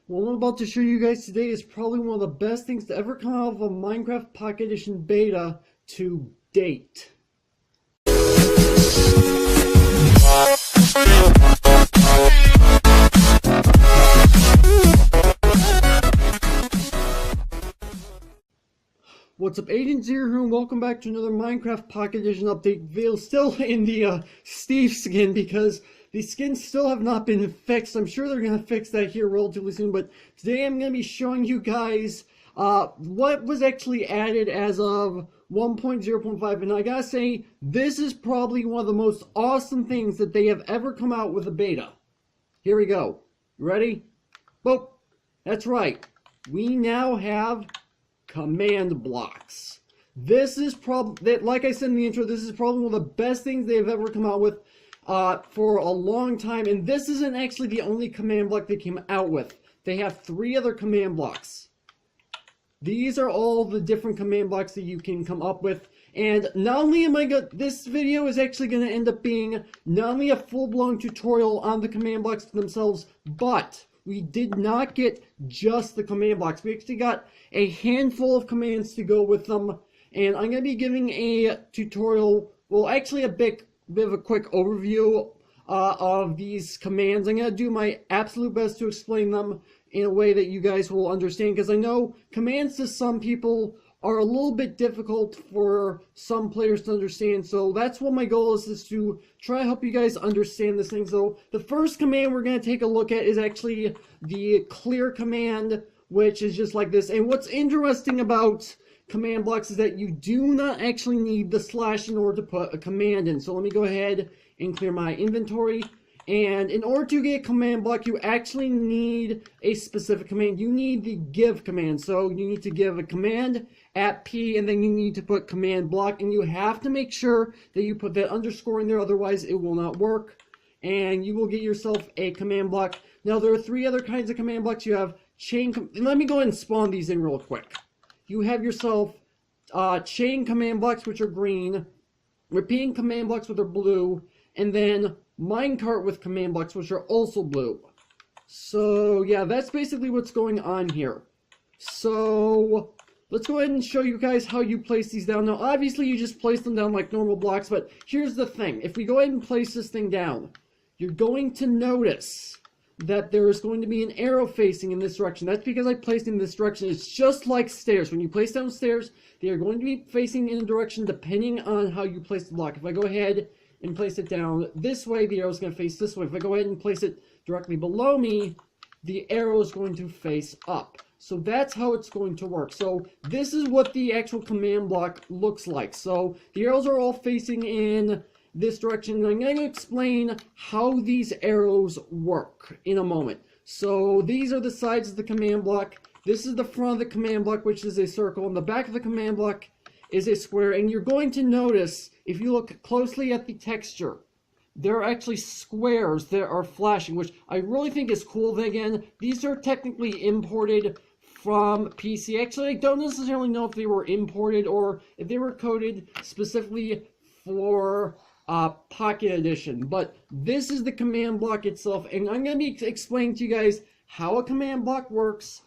What I'm about to show you guys today is probably one of the best things to ever come out of a Minecraft Pocket Edition beta to date. What's up, Agents here, and welcome back to another Minecraft Pocket Edition update video. Still in the Steve skin because the skins still have not been fixed. I'm sure they're going to fix that here relatively soon, but today I'm going to be showing you guys what was actually added as of 1.0.5, and I gotta say, this is probably one of the most awesome things that they have ever come out with a beta. Here we go. Ready? Boop. That's right. We now have command blocks. This is probably, like I said in the intro, this is probably one of the best things they've ever come out with for a long time, and this isn't actually the only command block they came out with. They have 3 other command blocks. These are all the different command blocks that you can come up with, and not only am I this video is actually going to end up being not only a full-blown tutorial on the command blocks themselves, but we did not get just the command blocks. We actually got a handful of commands to go with them, and I'm going to be giving a tutorial, well, actually a bit of a quick overview of these commands. I'm going to do my absolute best to explain them in a way that you guys will understand, because I know commands to some people are a little bit difficult for some players to understand, so that's what my goal is to try to help you guys understand this thing. So the first command we're going to take a look at is actually the clear command, which is just like this. And what's interesting about command blocks is that you do not actually need the slash in order to put a command in. So let me go ahead and clear my inventory. And in order to get a command block, you actually need a specific command. You need the give command. So you need to give a command at P, and then you need to put command block. And you have to make sure that you put that underscore in there, otherwise it will not work. And you will get yourself a command block. Now there are 3 other kinds of command blocks. You have chain, and let me go ahead and spawn these in real quick. You have yourself chain command blocks, which are green, repeating command blocks, which are blue, and then minecart with command blocks, which are also blue. So yeah, that's basically what's going on here. So let's go ahead and show you guys how you place these down. Now obviously you just place them down like normal blocks, but here's the thing. If we go ahead and place this thing down, you're going to notice that there is going to be an arrow facing in this direction. That's because I placed in this direction. It's just like stairs. When you place down stairs, they are going to be facing in a direction depending on how you place the block. If I go ahead and place it down this way, the arrow is going to face this way. If I go ahead and place it directly below me, the arrow is going to face up. So that's how it's going to work. So this is what the actual command block looks like. So the arrows are all facing in this direction, and I'm going to explain how these arrows work in a moment. So these are the sides of the command block. This is the front of the command block, which is a circle, and the back of the command block is a square. And you're going to notice, if you look closely at the texture, there are actually squares that are flashing, which I really think is cool. Then again, these are technically imported from PC. Actually, I don't necessarily know if they were imported or if they were coded specifically for Pocket Edition, but this is the command block itself, and I'm going to be explaining to you guys how a command block works,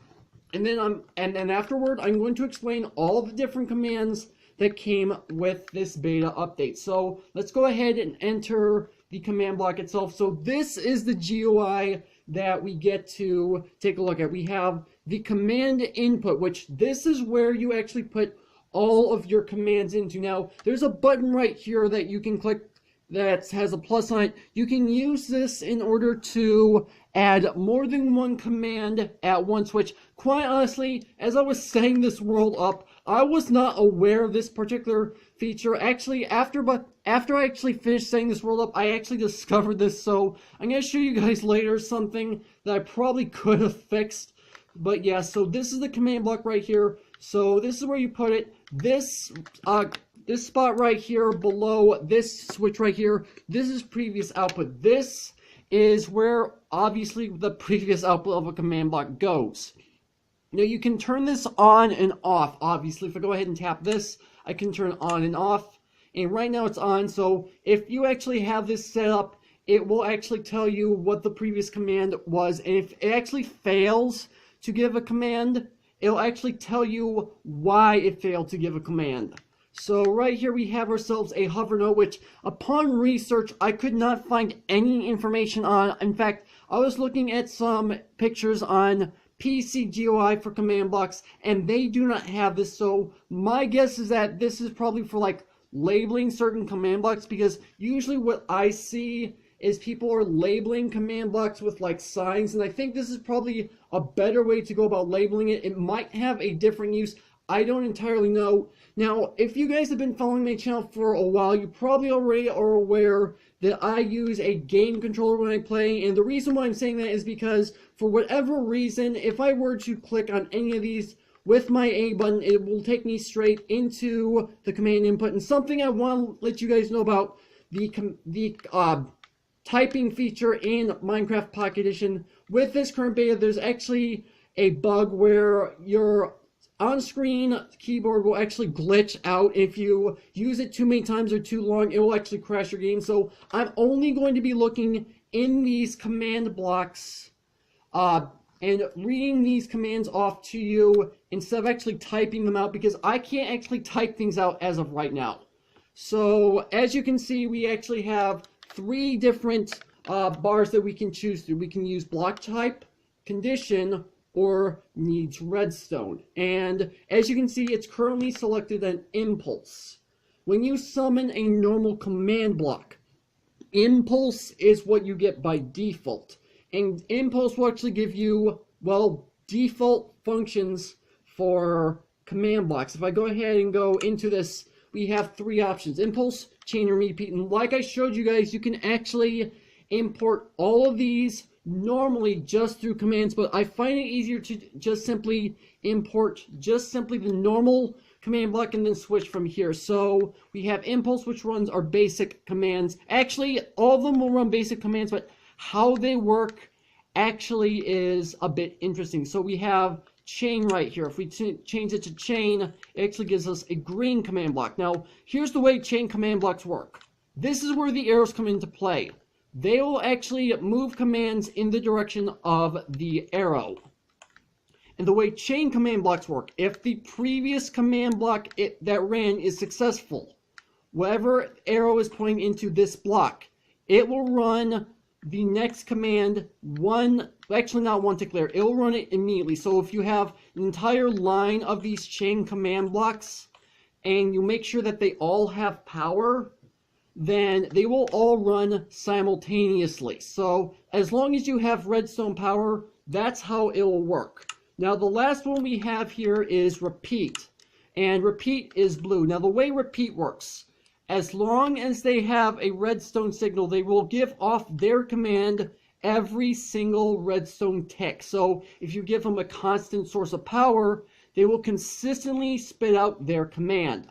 and then afterward I'm going to explain all the different commands that came with this beta update. So let's go ahead and enter the command block itself. So this is the GUI that we get to take a look at. We have the command input, which this is where you actually put all of your commands into. Now there's a button right here that you can click that has a plus on it. You can use this in order to add more than one command at once, which quite honestly, as I was setting this world up, I was not aware of this particular feature. Actually, after I actually finished setting this world up, I actually discovered this. So I'm going to show you guys later something that I probably could have fixed. But yeah, so this is the command block right here. So this is where you put it. This spot right here below this switch right here, this is previous output. This is where obviously the previous output of a command block goes. Now you can turn this on and off. Obviously, if I go ahead and tap this, I can turn on and off. And right now it's on. So if you actually have this set up it will actually tell you what the previous command was. And if it actually fails to give a command, it'll actually tell you why it failed to give a command. So right here we have ourselves a hover node, which upon research I could not find any information on. In fact, I was looking at some pictures on PC GUI for command blocks, and they do not have this. So my guess is that this is probably for like labeling certain command blocks, because usually what I see is people are labeling command blocks with like signs, and I think this is probably a better way to go about labeling it. It might have a different use. I don't entirely know. Now, if you guys have been following my channel for a while, you probably already are aware that I use a game controller when I play, and the reason why I'm saying that is because for whatever reason, if I were to click on any of these with my A button, it will take me straight into the command input. And something I want to let you guys know about the typing feature in Minecraft Pocket Edition. With this current beta, there's actually a bug where your on-screen keyboard will actually glitch out. If you use it too many times or too long, it will actually crash your game. So I'm only going to be looking in these command blocks and reading these commands off to you instead of actually typing them out, because I can't actually type things out as of right now. So as you can see, we actually have 3 different bars that we can choose through. We can use block type, condition, or needs redstone. And as you can see, it's currently selected an impulse. When you summon a normal command block, impulse is what you get by default. And impulse will actually give you, well, default functions for command blocks. If I go ahead and go into this, we have 3 options: impulse, chain, and repeat. And like I showed you guys, you can actually import all of these normally just through commands, but I find it easier to just simply import the normal command block and then switch from here. So we have impulse, which runs our basic commands. Actually, all of them will run basic commands, but how they work actually is a bit interesting. So we have chain right here. If we change it to chain, it actually gives us a green command block. Now, here's the way chain command blocks work. This is where the arrows come into play. They will actually move commands in the direction of the arrow. And the way chain command blocks work, if the previous command block that ran is successful, whatever arrow is pointing into this block, it will run the next command not one tick later, it will run it immediately. So if you have an entire line of these chain command blocks and you make sure that they all have power, then they will all run simultaneously. So as long as you have redstone power, that's how it will work. Now the last one we have here is repeat, and repeat is blue. Now the way repeat works, as long as they have a redstone signal, they will give off their command every single redstone tick. So if you give them a constant source of power, they will consistently spit out their command.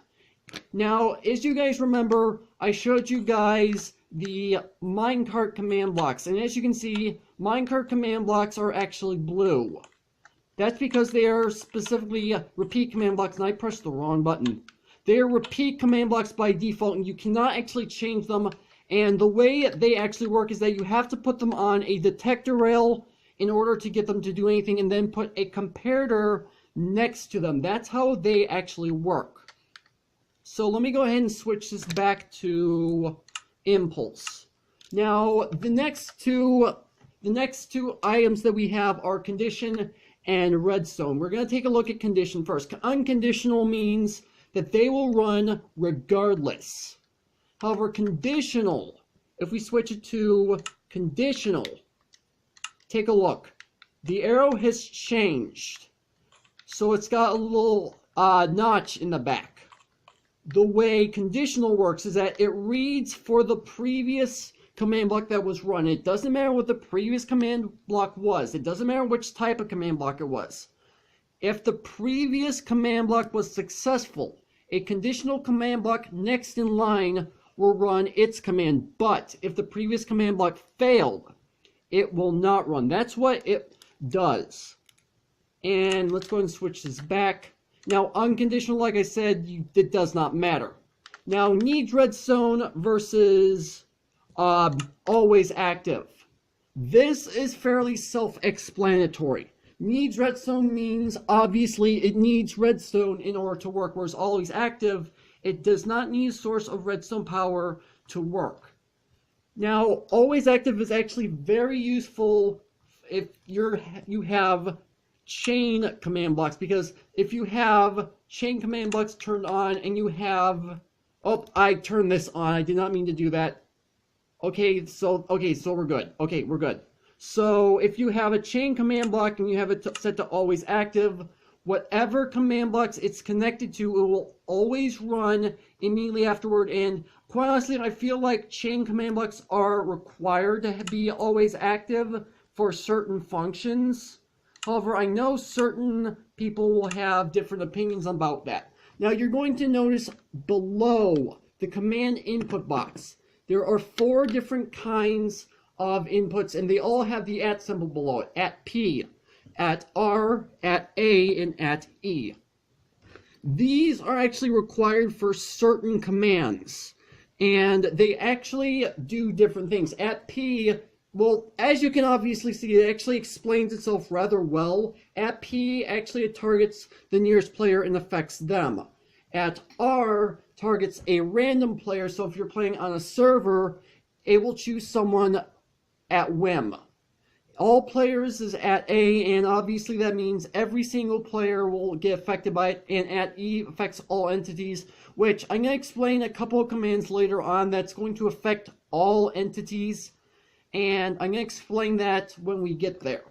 Now, as you guys remember, I showed you guys the minecart command blocks, and as you can see, minecart command blocks are actually blue. That's because they are specifically repeat command blocks, and I pressed the wrong button. They are repeat command blocks by default, and you cannot actually change them. And the way they actually work is that you have to put them on a detector rail in order to get them to do anything, and then put a comparator next to them. That's how they actually work. So let me go ahead and switch this back to impulse. Now, the next two items that we have are condition and redstone. We're going to take a look at condition first. Unconditional means that they will run regardless. However, conditional, if we switch it to conditional, take a look. The arrow has changed. So it's got a little notch in the back. The way conditional works is that it reads for the previous command block that was run. It doesn't matter what the previous command block was. It doesn't matter which type of command block it was. If the previous command block was successful, a conditional command block next in line will run its command. But if the previous command block failed, it will not run. That's what it does. And let's go ahead and switch this back. Now, unconditional, like I said, it does not matter. Now, needs redstone versus always active. This is fairly self-explanatory. Needs redstone means obviously it needs redstone in order to work, whereas always active, it does not need a source of redstone power to work. Now, always active is actually very useful if you have chain command blocks, because if you have chain command blocks turned on and you have, oh, I turned this on, I did not mean to do that. Okay, so we're good. Okay, we're good. So if you have a chain command block and you have it set to always active, whatever command blocks it's connected to, it will always run immediately afterward. And quite honestly, I feel like chain command blocks are required to be always active for certain functions. However, I know certain people will have different opinions about that. Now, you're going to notice below the command input box, there are 4 different kinds of inputs, and they all have the @ symbol below it. @ P, @ R, @ A, and @ E. These are actually required for certain commands, and they actually do different things. @ P, well, as you can obviously see, it actually explains itself rather well. @ P actually targets the nearest player and affects them. @ R targets a random player, so if you're playing on a server, it will choose someone at whim. All players is @ A, and obviously that means every single player will get affected by it, and @ E affects all entities, which I'm going to explain a couple of commands later on that's going to affect all entities, and I'm going to explain that when we get there.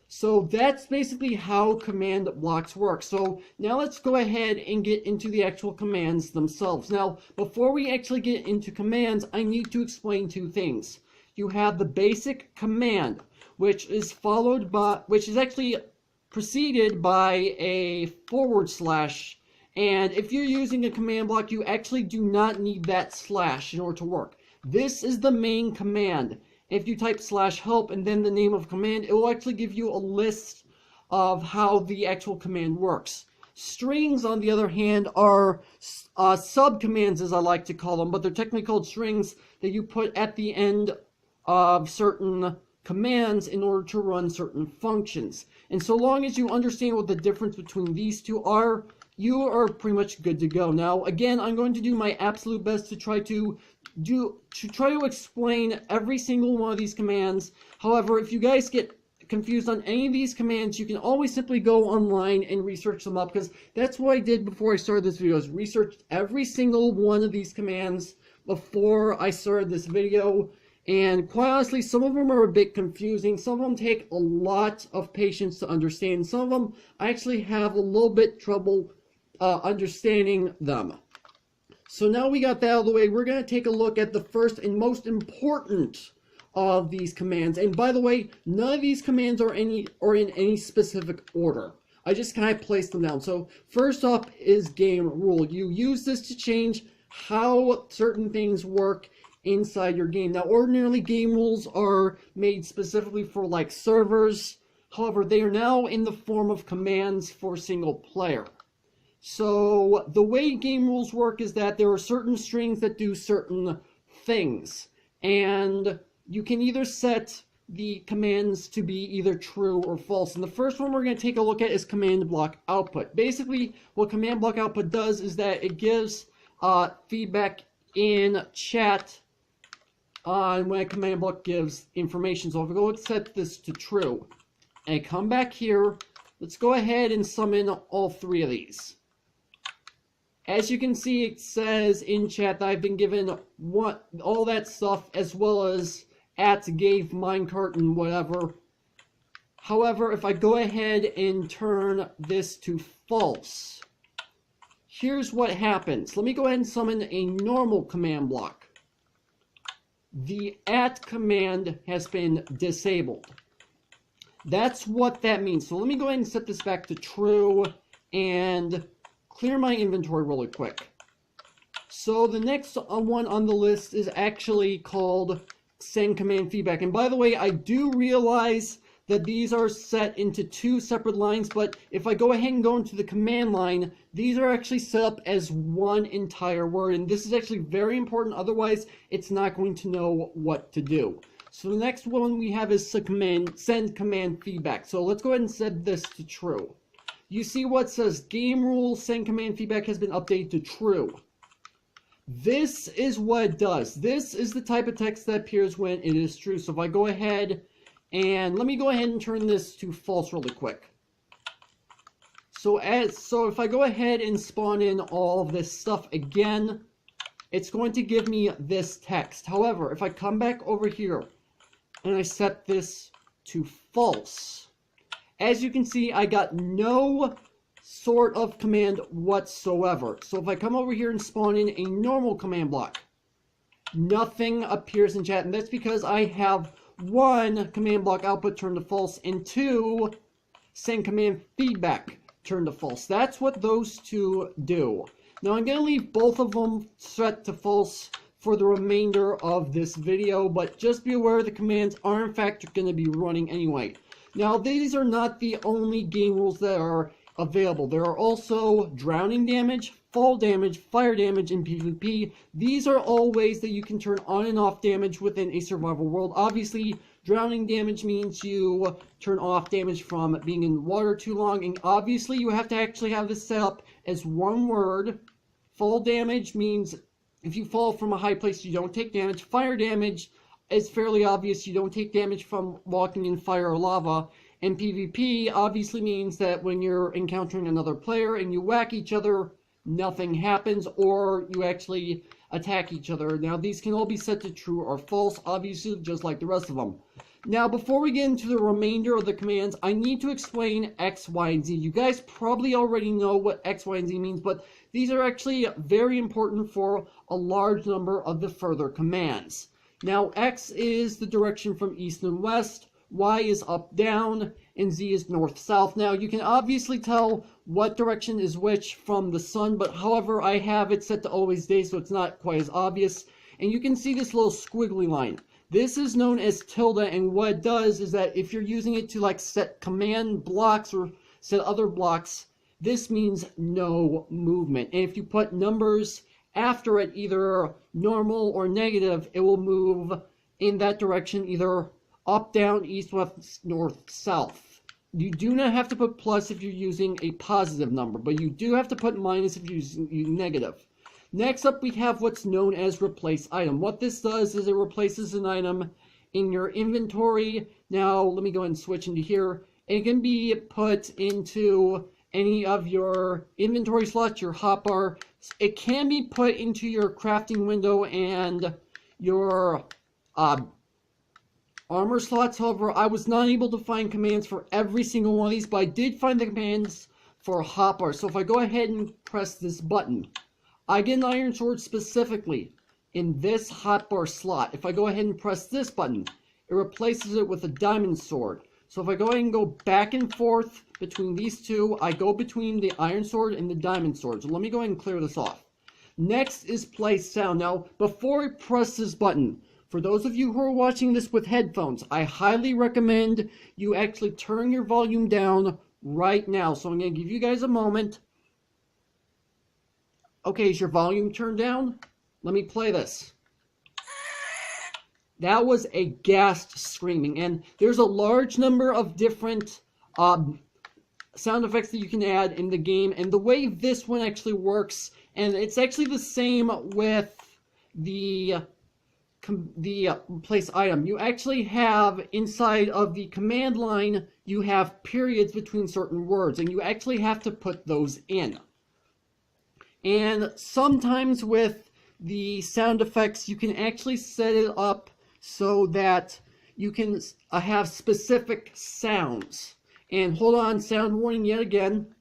So that's basically how command blocks work. So now let's go ahead and get into the actual commands themselves. Now, before we actually get into commands, I need to explain 2 things. You have the basic command, which is actually preceded by a /, and if you're using a command block, you actually do not need that / in order to work. This is the main command. If you type /help and then the name of command, it will actually give you a list of how the actual command works. Strings, on the other hand, are subcommands, as I like to call them, but they're technically called strings that you put at the end of certain commands in order to run certain functions. And so long as you understand what the difference between these 2 are, you are pretty much good to go. Now, again, I'm going to do my absolute best to try to explain every single one of these commands. However, if you guys get confused on any of these commands, you can always simply go online and research them up, because that's what I did before I started this video, is researched every single one of these commands before I started this video. And quite honestly, some of them are a bit confusing. Some of them take a lot of patience to understand. Some of them I actually have a little bit trouble understanding them. So now we got that out of the way, we're going to take a look at the first and most important of these commands. And by the way, none of these commands are in any specific order. I just kind of placed them down. So first up is game rule. You use this to change how certain things work inside your game. Now, ordinarily game rules are made specifically for like servers. However, they are now in the form of commands for single player. So the way game rules work is that there are certain strings that do certain things, and you can either set the commands to be either true or false. And the first one we're going to take a look at is command block output. Basically, what command block output does is that it gives feedback in chat on when a command block gives information. So if we go and set this to true and come back here, let's go ahead and summon all 3 of these. As you can see, it says in chat that I've been given all that stuff, as well as @gave minecart and whatever. However, if I go ahead and turn this to false, here's what happens. Let me go ahead and summon a normal command block. The @ command has been disabled. That's what that means. So let me go ahead and set this back to true and clear my inventory really quick. So the next one on the list is actually called send command feedback. And by the way, I do realize that these are set into two separate lines, but if I go ahead and go into the command line, these are actually set up as one entire word, and this is actually very important, otherwise it's not going to know what to do. So the next one we have is send command feedback. So let's go ahead and set this to true. You see what says game rule send command feedback has been updated to true. This is what it does. This is the type of text that appears when it is true. So if I go ahead and let me go ahead and turn this to false really quick. So if I go ahead and spawn in all of this stuff again, it's going to give me this text. However, if I come back over here and I set this to false, as you can see, I got no sort of command whatsoever. So if I come over here and spawn in a normal command block, nothing appears in chat, and that's because I have one command block output turned to false and two send command feedback turned to false. That's what those two do. Now I'm going to leave both of them set to false for the remainder of this video, but just be aware the commands are in fact going to be running anyway. Now these are not the only game rules that are available. There are also drowning damage, fall damage, fire damage in PvP. These are all ways that you can turn on and off damage within a survival world. Obviously, drowning damage means you turn off damage from being in water too long, and obviously you have to actually have this set up as one word. Fall damage means if you fall from a high place, you don't take damage. Fire damage is fairly obvious. You don't take damage from walking in fire or lava. And PvP obviously means that when you're encountering another player and you whack each other, nothing happens, or you actually attack each other. Now, these can all be set to true or false, obviously, just like the rest of them. Now, before we get into the remainder of the commands, I need to explain X, Y, and Z. You guys probably already know what X, Y, and Z means, but these are actually very important for a large number of the further commands. Now, X is the direction from east and west, Y is up, down, and Z is north, south. Now, you can obviously tell what direction is which from the sun, but however, I have it set to always day, so it's not quite as obvious. And you can see this little squiggly line. This is known as tilde, and what it does is that if you're using it to like set command blocks or set other blocks, this means no movement. And if you put numbers after it, either normal or negative, it will move in that direction, either up, down, east, west, north, south. You do not have to put plus if you're using a positive number, but you do have to put minus if you're using negative. Next up, we have what's known as replace item. What this does is it replaces an item in your inventory. Now, let me go ahead and switch into here. It can be put into any of your inventory slots, your hotbar. It can be put into your crafting window and your armor slots. However, I was not able to find commands for every single one of these, but I did find the commands for hotbar. So if I go ahead and press this button, I get an iron sword specifically in this hotbar slot. If I go ahead and press this button, it replaces it with a diamond sword. So if I go ahead and go back and forth between these two, I go between the iron sword and the diamond sword. So let me go ahead and clear this off. Next is play sound. Now, before I press this button, for those of you who are watching this with headphones, I highly recommend you actually turn your volume down right now. So I'm going to give you guys a moment. Okay, is your volume turned down? Let me play this. That was a gasped screaming, and there's a large number of different sound effects that you can add in the game, and the way this one actually works, and it's actually the same with the place item. You actually have inside of the command line, you have periods between certain words, and you actually have to put those in. And sometimes with the sound effects, you can actually set it up so that you can have specific sounds. And hold on, sound warning yet again.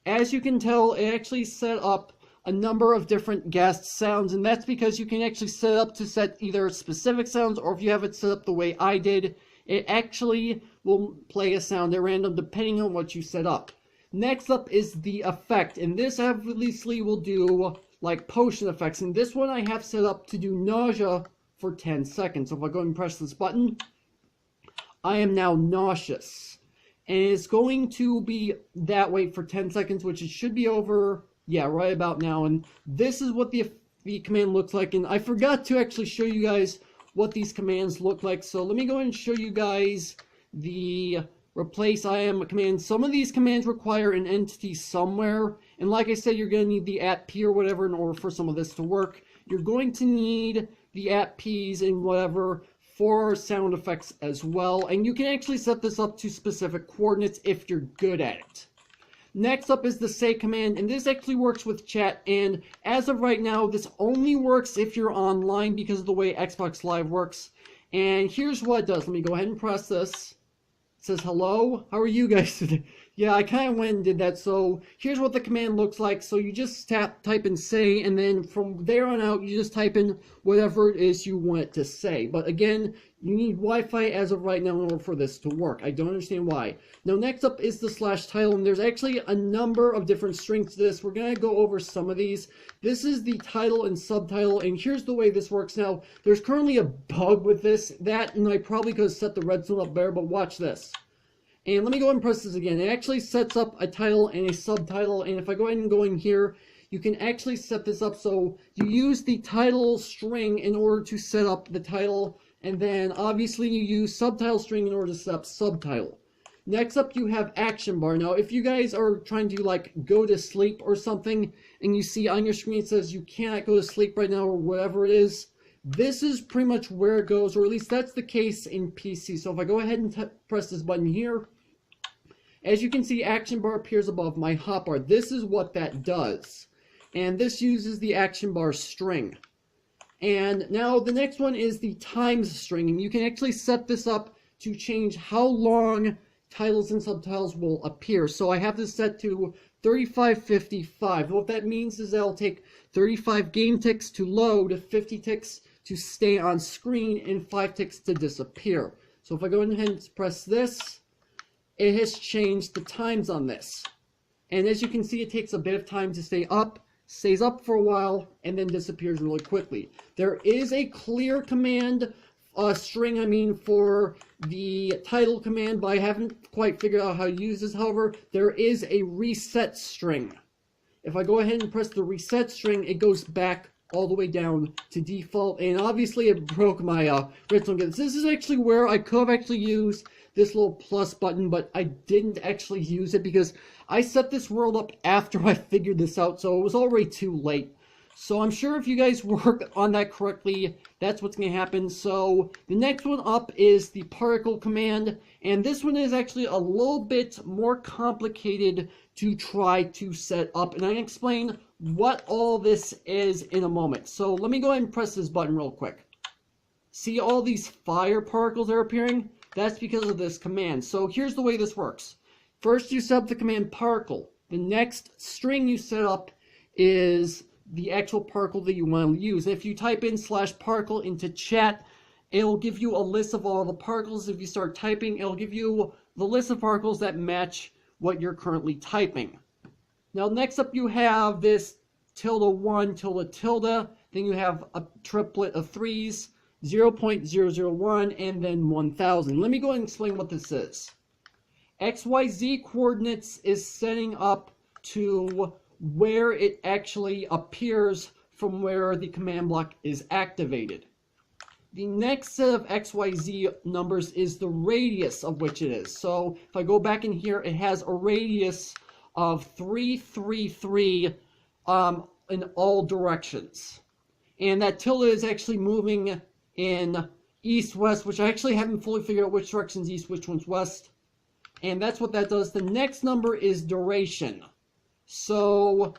As you can tell, it actually set up a number of different guest sounds, and that's because you can actually set up to set either specific sounds, or if you have it set up the way I did, it actually will play a sound at random depending on what you set up. Next up is the effect, and this obviously will do like potion effects, and this one I have set up to do nausea for 10 seconds. So if I go and press this button, I am now nauseous. And it's going to be that way for 10 seconds, which it should be over, yeah, right about now. And this is what the command looks like. And I forgot to actually show you guys what these commands look like. So let me go and show you guys the replace I am command. Some of these commands require an entity somewhere. And like I said, you're going to need the @p or whatever in order for some of this to work. You're going to need the @ps and whatever for sound effects as well. And you can actually set this up to specific coordinates if you're good at it. Next up is the say command, and this actually works with chat, and as of right now, this only works if you're online because of the way Xbox Live works. And here's what it does. Let me go ahead and press this. It says, hello, how are you guys today? Yeah, I kind of went and did that. So here's what the command looks like. So you just type in say, and then from there on out, you just type in whatever it is you want it to say. But again, you need Wi-Fi as of right now in order for this to work. I don't understand why. Now, next up is the /title, and there's actually a number of different strings to this. We're going to go over some of these. This is the title and subtitle, and here's the way this works. Now, there's currently a bug with this. And I probably could have set the redstone up better, but watch this. And let me go ahead and press this again. It actually sets up a title and a subtitle, and if I go ahead and go in here, you can actually set this up so you use the title string in order to set up the title, and then obviously you use subtitle string in order to set up subtitle. Next up, you have action bar. Now, if you guys are trying to like go to sleep or something, and you see on your screen it says you cannot go to sleep right now or whatever it is, this is pretty much where it goes, or at least that's the case in PC. So if I go ahead and press this button here, as you can see, action bar appears above my hotbar. This is what that does. And this uses the action bar string. And now the next one is the times string. And you can actually set this up to change how long titles and subtitles will appear. So I have this set to 3555. What that means is that it'll take 35 game ticks to load, 50 ticks to stay on screen, and 5 ticks to disappear. So if I go ahead and press this, it has changed the times on this. And as you can see, it takes a bit of time to stay up, stays up for a while, and then disappears really quickly. There is a clear command string, for the title command, but I haven't quite figured out how to use this. However, there is a reset string. If I go ahead and press the reset string, it goes back all the way down to default, and obviously it broke my redstone. This is actually where I could have actually used this little plus button, but I didn't actually use it because I set this world up after I figured this out, so it was already too late. So I'm sure if you guys work on that correctly, that's what's going to happen. So the next one up is the particle command, and this one is actually a little bit more complicated to try to set up, and I can explain what all this is in a moment. So let me go ahead and press this button real quick. See all these fire particles that are appearing? That's because of this command. So here's the way this works. First, you set up the command particle. The next string you set up is the actual particle that you want to use. If you type in /particle into chat, it'll give you a list of all the particles. If you start typing, it'll give you the list of particles that match what you're currently typing. Now, next up, you have this ~1, ~, then you have a triplet of 3s, 0.001, and then 1000. Let me go ahead and explain what this is. XYZ coordinates is setting up to where it actually appears from where the command block is activated. The next set of XYZ numbers is the radius of which it is. So if I go back in here, it has a radius of 333 in all directions. And that tilde is actually moving in east-west, which I actually haven't fully figured out which direction's east, which one's west. And that's what that does. The next number is duration. So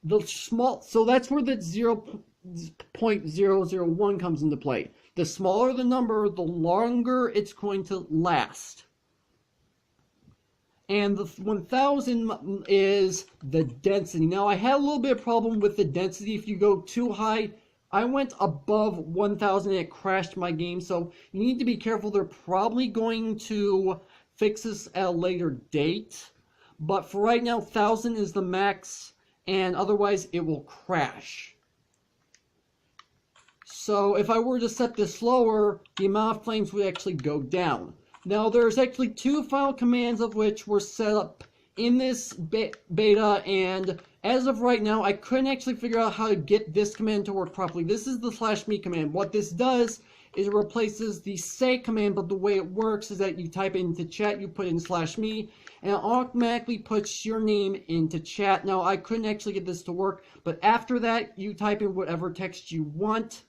that's where the 0.001 comes into play. The smaller the number, the longer it's going to last. And the 1000 is the density. Now, I had a little bit of problem with the density. If you go too high, I went above 1000 and it crashed my game. So you need to be careful. They're probably going to fix this at a later date. But for right now, 1000 is the max, and otherwise it will crash. So if I were to set this lower, the amount of flames would actually go down. Now there's actually 2 final commands of which were set up in this beta, and as of right now I couldn't actually figure out how to get this command to work properly. This is the /me command. What this does is it replaces the say command, but the way it works is that you type it into chat, you put in /me, and it automatically puts your name into chat. Now I couldn't actually get this to work, but after that you type in whatever text you want,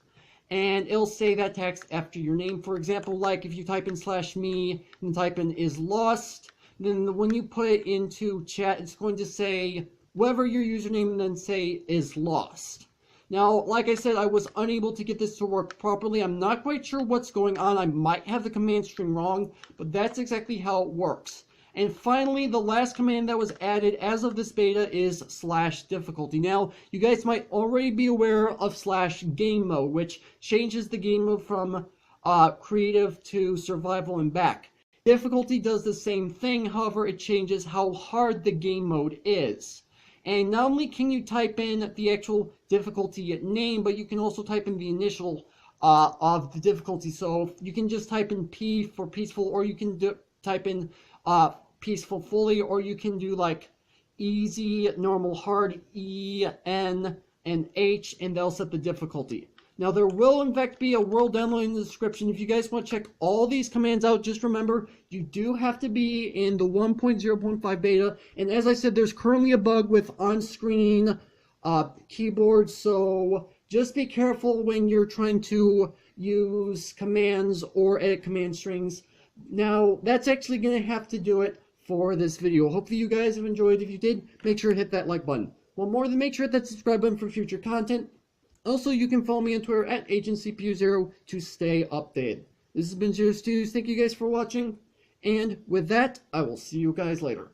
and it'll say that text after your name. For example, like if you type in /me and type in is lost, then when you put it into chat, it's going to say whatever your username and then say is lost. Now, like I said, I was unable to get this to work properly. I'm not quite sure what's going on. I might have the command string wrong, but that's exactly how it works. And finally, the last command that was added as of this beta is /difficulty. Now, you guys might already be aware of /game mode, which changes the game mode from creative to survival and back. Difficulty does the same thing, however, it changes how hard the game mode is. And not only can you type in the actual difficulty name, but you can also type in the initial of the difficulty. So you can just type in P for peaceful, or you can type in peaceful fully, or you can do like easy, normal, hard, E, N, and H, and they'll set the difficulty. Now there will in fact be a world download in the description. If you guys want to check all these commands out, just remember you do have to be in the 1.0.5 beta. And as I said, there's currently a bug with on-screen keyboards, so just be careful when you're trying to use commands or edit command strings. Now that's actually going to have to do it for this video. Hopefully you guys have enjoyed. If you did, make sure to hit that like button. One more, then make sure to hit that subscribe button for future content. Also, you can follow me on Twitter at MCPE 1.0.5 to stay updated. This has been Zero Stews. Thank you guys for watching. And with that, I will see you guys later.